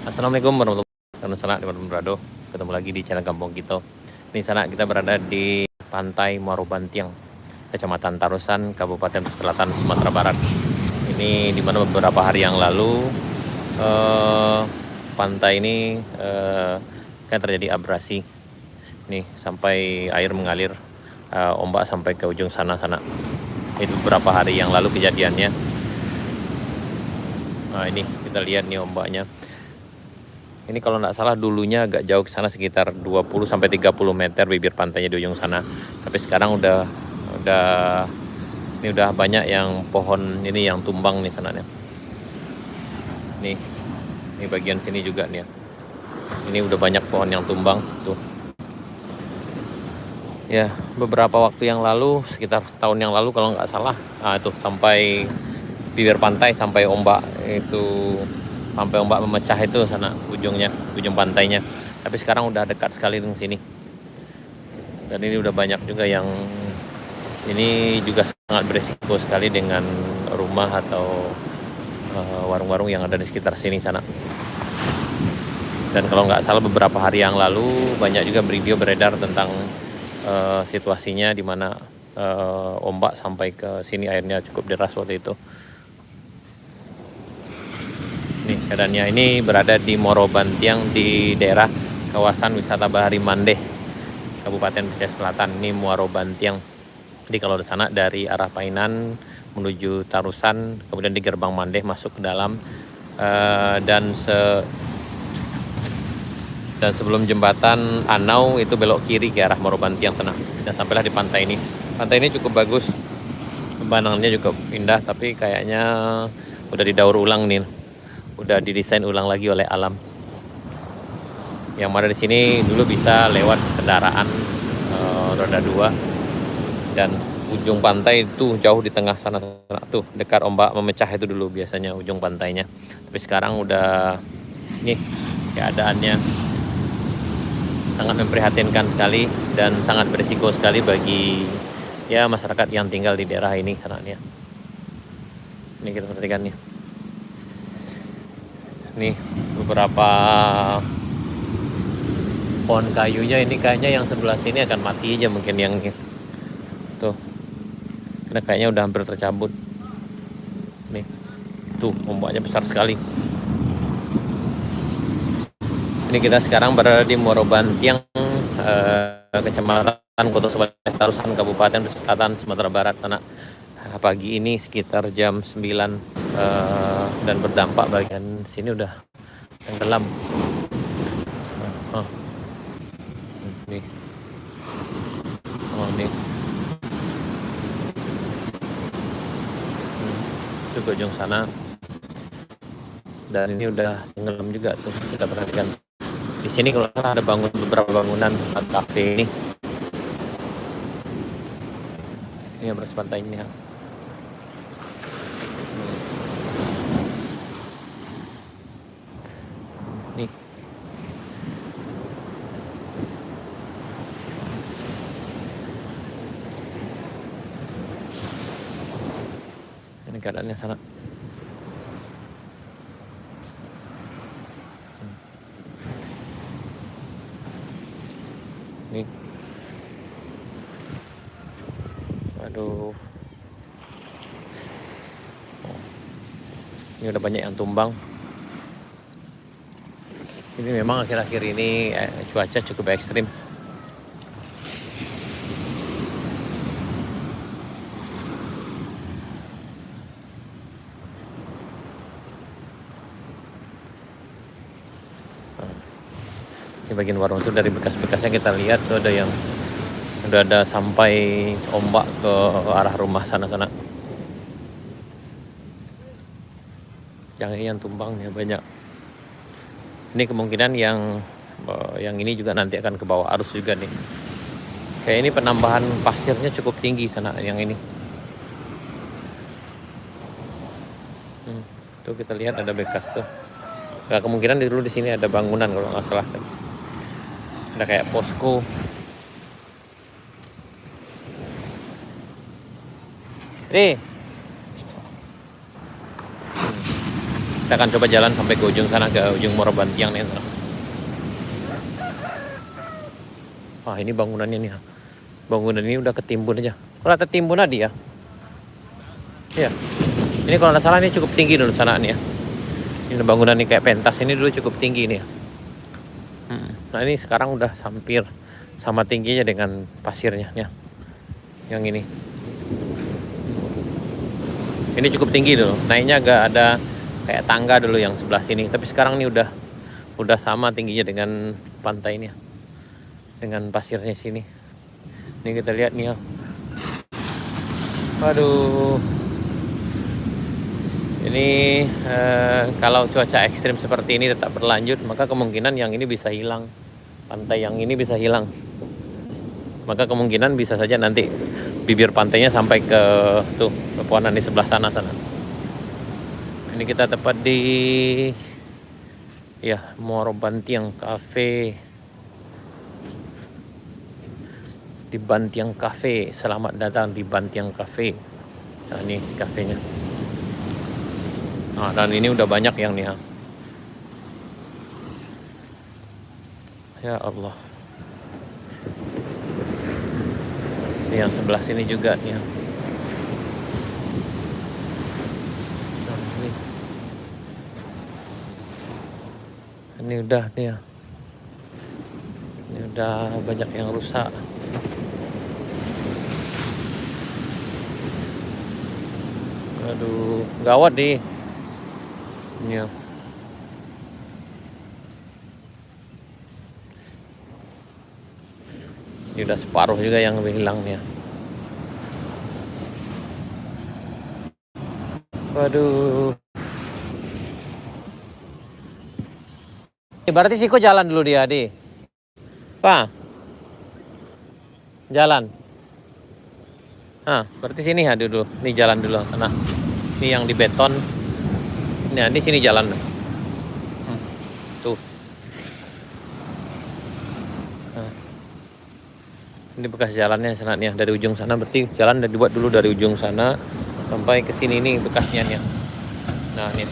Assalamualaikum warahmatullahi wabarakatuh. Teman-teman Brado, ketemu lagi di channel Kampung Kita. Ini sana kita berada di Pantai Muaro Bantiang, Kecamatan Tarusan, Kabupaten Selatan, Sumatera Barat. Ini dimana beberapa hari yang lalu pantai ini kan terjadi abrasi. Nih sampai air mengalir, ombak sampai ke ujung sana-sana. Itu beberapa hari yang lalu kejadiannya. Nah ini kita lihat nih ombaknya. Ini kalau nggak salah dulunya agak jauh ke sana sekitar 20-30 meter bibir pantainya di ujung sana. Tapi sekarang udah ini udah banyak yang pohon ini yang tumbang nih sananya. Ini bagian sini juga nih ya. Ini udah banyak pohon yang tumbang tuh. Ya, beberapa waktu yang lalu, sekitar tahun yang lalu kalau nggak salah, itu sampai bibir pantai, sampai ombak memecah itu sana ujung pantainya. Tapi sekarang udah dekat sekali dengan sini. Dan ini udah banyak juga yang ini juga sangat berisiko sekali dengan rumah atau warung-warung yang ada di sekitar sini sana. Dan kalau nggak salah beberapa hari yang lalu banyak juga video beredar tentang situasinya di mana ombak sampai ke sini, airnya cukup deras waktu itu. Nih keadaannya, ini berada di Muaro Bantiang di daerah kawasan wisata Bahari Mandeh, Kabupaten Pesisir Selatan. Ini Muaro Bantiang. Jadi kalau di sana dari arah Painan menuju Tarusan, kemudian di Gerbang Mandeh masuk ke dalam, dan sebelum jembatan Anau itu belok kiri ke arah Muaro Bantiang sana, dan sampailah di pantai ini. Pantai ini cukup bagus, pemandangannya juga indah, tapi kayaknya udah didaur ulang nih, udah didesain ulang lagi oleh alam. Yang mana di sini dulu bisa lewat kendaraan roda 2, dan ujung pantai itu jauh di tengah sana tuh, dekat ombak memecah itu dulu biasanya ujung pantainya. Tapi sekarang udah nih keadaannya sangat memprihatinkan sekali dan sangat berisiko sekali bagi ya masyarakat yang tinggal di daerah ini sananya. Ini kita perhatikan nih. Nih beberapa pohon kayunya ini kayaknya yang sebelah sini akan mati aja mungkin, yang tuh. Karena kayaknya udah hampir tercabut. Nih. Tuh ombaknya besar sekali. Ini kita sekarang berada di Muaro Bantiang, Kecamatan Kota Tarusan, Kabupaten Selatan, Sumatera Barat sana. Pagi ini sekitar jam 9, dan berdampak bagian sini udah tenggelam. Nih. Nih. Itu ke ujung sana. Dan ini udah tenggelam juga tuh, kita perhatikan. Di sini kalau ada beberapa bangunan tempat kafe ini. Ini yang pantai ini ya. Nih. Ini keadaannya sana. Nih. Aduh. Ini udah banyak yang tumbang. Ini memang akhir-akhir ini cuaca cukup ekstrim. Ini bagian warung itu dari bekas-bekasnya kita lihat tuh ada yang udah ada sampai ombak ke arah rumah sana-sana. Yang ini yang tumbang ya banyak. Ini kemungkinan yang ini juga nanti akan ke bawah arus juga nih. Kayak ini penambahan pasirnya cukup tinggi sana yang ini. Tuh kita lihat ada bekas tuh. Nah, kemungkinan dulu di sini ada bangunan kalau nggak salah. Ada kayak posko. Nih. Kita akan coba jalan sampai ke ujung sana, ke ujung Muara Bantiang nih. Wah, ini bangunannya nih. Bangunan ini udah ketimbun aja. Kalau tertimbun tadi ya. Iya. Ini kalau nggak salah ini cukup tinggi dulu sana nih ya. Ini bangunan ini kayak pentas ini dulu cukup tinggi nih ya. Nah ini sekarang udah hampir sama tingginya dengan pasirnya ya. Yang ini. Ini cukup tinggi dulu. Naiknya agak ada kayak tangga dulu yang sebelah sini. Tapi sekarang ini udah sama tingginya dengan pantai ini ya. Dengan pasirnya sini. Ini kita lihat nih ya. Waduh. Ini kalau cuaca ekstrim seperti ini tetap berlanjut, maka kemungkinan yang ini bisa hilang. Pantai yang ini bisa hilang. Maka kemungkinan bisa saja nanti bibir pantainya sampai ke tuh pepohonan di sebelah sana. Ini kita tepat di ya Muara Bantiang Cafe. Di Bantiang Cafe. Selamat datang di Bantiang Cafe. Nah, ini kafenya. Nah, dan ini udah banyak yang nih ya. Ya Allah. Ini yang sebelah sini juga nih ya. Nah, ini udah nih ya. Ini udah banyak yang rusak. Aduh, gawat nih. Ini ya. Ini udah separuh juga yang hilang nih ya. Waduh. Berarti Siko jalan dulu dia, Di. Pak. Jalan. Berarti sini ya dulu. Ini jalan dulu sana. Ini yang di beton. Nah, di sini jalan. Tuh. Nah. Ini bekas jalannya sana nih, dari ujung sana berarti jalan udah dibuat dulu dari ujung sana sampai ke sini nih bekasnya nih. Nah, ini.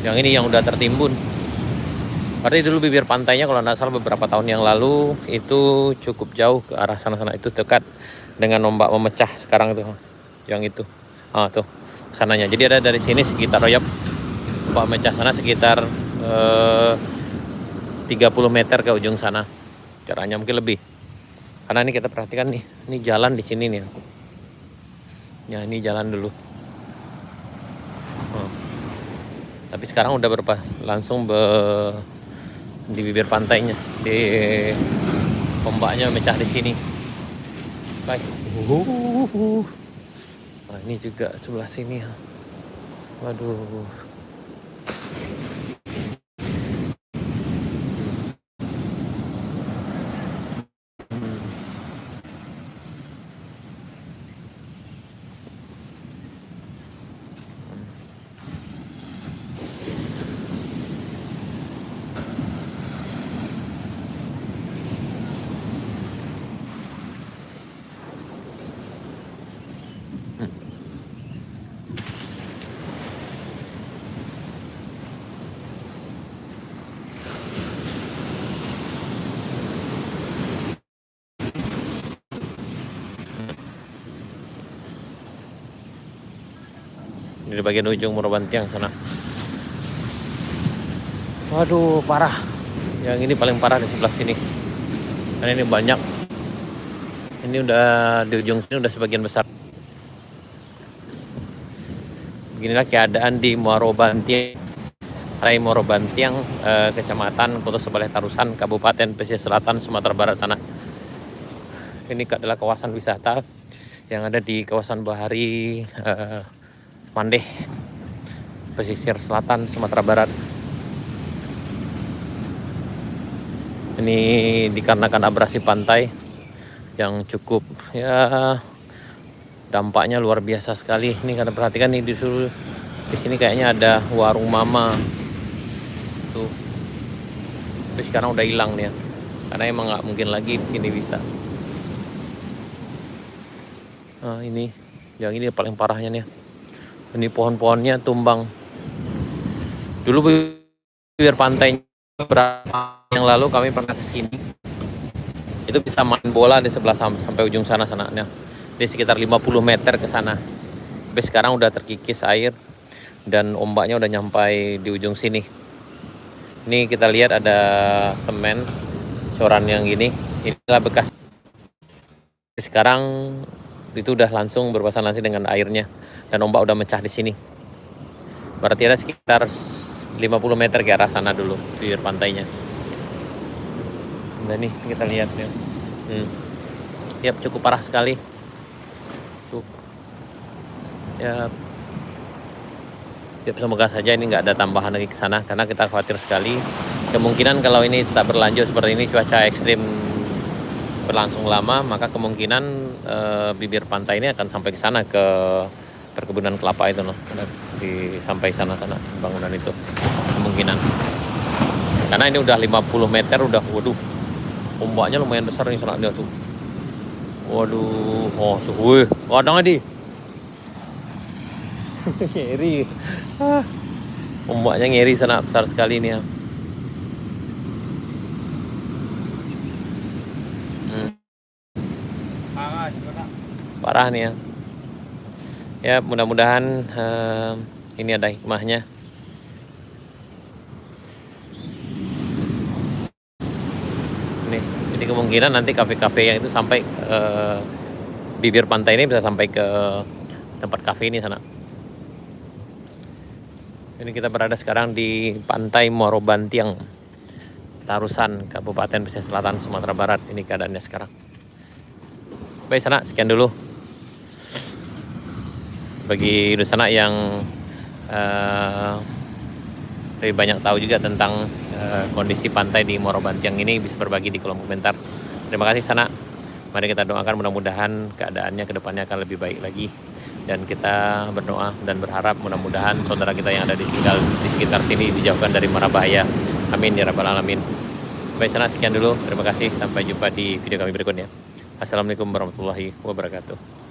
Yang ini yang udah tertimbun. Berarti dulu bibir pantainya kalau nggak salah beberapa tahun yang lalu itu cukup jauh ke arah sana-sana, itu dekat dengan ombak memecah sekarang tuh. Yang itu. Tuh sananya. Jadi ada dari sini sekitar ombak memecah sana sekitar 30 meter ke ujung sana. Jaraknya mungkin lebih. Karena ini kita perhatikan nih, ini jalan di sini nih. Ya, ini jalan dulu. Tapi sekarang udah langsung di bibir pantainya, di ombaknya mecah di sini. Baik. Nah, ini juga sebelah sini. Waduh. Ini di bagian ujung Muara Bantiang sana. Waduh, parah. Yang ini paling parah di sebelah sini. Karena ini banyak. Ini udah di ujung sini udah sebagian besar. Beginilah keadaan di Muara Bantiang, Rai Muara Bantiang, Kecamatan Kota Sebaleh Tarusan, Kabupaten Pesisir Selatan, Sumatera Barat sana. Ini adalah kawasan wisata yang ada di kawasan Bahari Mandeh, Pesisir Selatan, Sumatera Barat. Ini dikarenakan abrasi pantai yang cukup ya, dampaknya luar biasa sekali. Ini karena perhatikan nih di sini kayaknya ada warung mama tuh, tapi sekarang udah hilang nih ya, karena emang nggak mungkin lagi di sini bisa. Nah, ini yang ini paling parahnya nih. Ini pohon-pohonnya tumbang. Dulu bibir pantai berapa yang lalu kami pernah ke sini. Itu bisa main bola di sebelah sampai ujung sana sananya. Di sekitar 50 meter ke sana. Tapi sekarang udah terkikis air dan ombaknya udah nyampai di ujung sini. Ini kita lihat ada semen coran yang gini. Inilah bekas. Sekarang itu udah langsung berpasangan langsung dengan airnya dan ombak udah mecah di sini. Berarti ada sekitar 50 meter ke arah sana dulu bibir pantainya. Nah nih kita lihat ya. Yap, cukup parah sekali. Tuh. Ya. Semoga saja ini nggak ada tambahan lagi ke sana karena kita khawatir sekali. Kemungkinan kalau ini tetap berlanjut seperti ini, cuaca ekstrim berlangsung lama, maka kemungkinan bibir pantai ini akan sampai ke sana ke perkebunan kelapa itu, sampai sana bangunan itu kemungkinan. Karena ini udah 50 meter, udah waduh. Ombaknya lumayan besar nih sana dia tuh. Waduh, oh tuh, wih, kadang di. Ngeri. Ombaknya ngeri sana, besar sekali nih ya. Parah nih ya. Ya mudah-mudahan ini ada hikmahnya. Nih, jadi kemungkinan nanti kafe-kafe yang itu sampai bibir pantai ini bisa sampai ke tempat kafe ini sana. Ini kita berada sekarang di Pantai Muaro Bantiang, Tarusan, Kabupaten Pesisir Selatan, Sumatera Barat. Ini keadaannya sekarang. Baik sana, sekian dulu. Bagi sana yang lebih banyak tahu juga tentang kondisi pantai di Muaro Bantiang ini, bisa berbagi di kolom komentar. Terima kasih sana. Mari kita doakan mudah-mudahan keadaannya ke depannya akan lebih baik lagi. Dan kita berdoa dan berharap mudah-mudahan saudara kita yang ada di sekitar sini dijauhkan dari mara bahaya. Amin ya rabbal alamin. Baik sana, sekian dulu. Terima kasih. Sampai jumpa di video kami berikutnya. Assalamualaikum warahmatullahi wabarakatuh.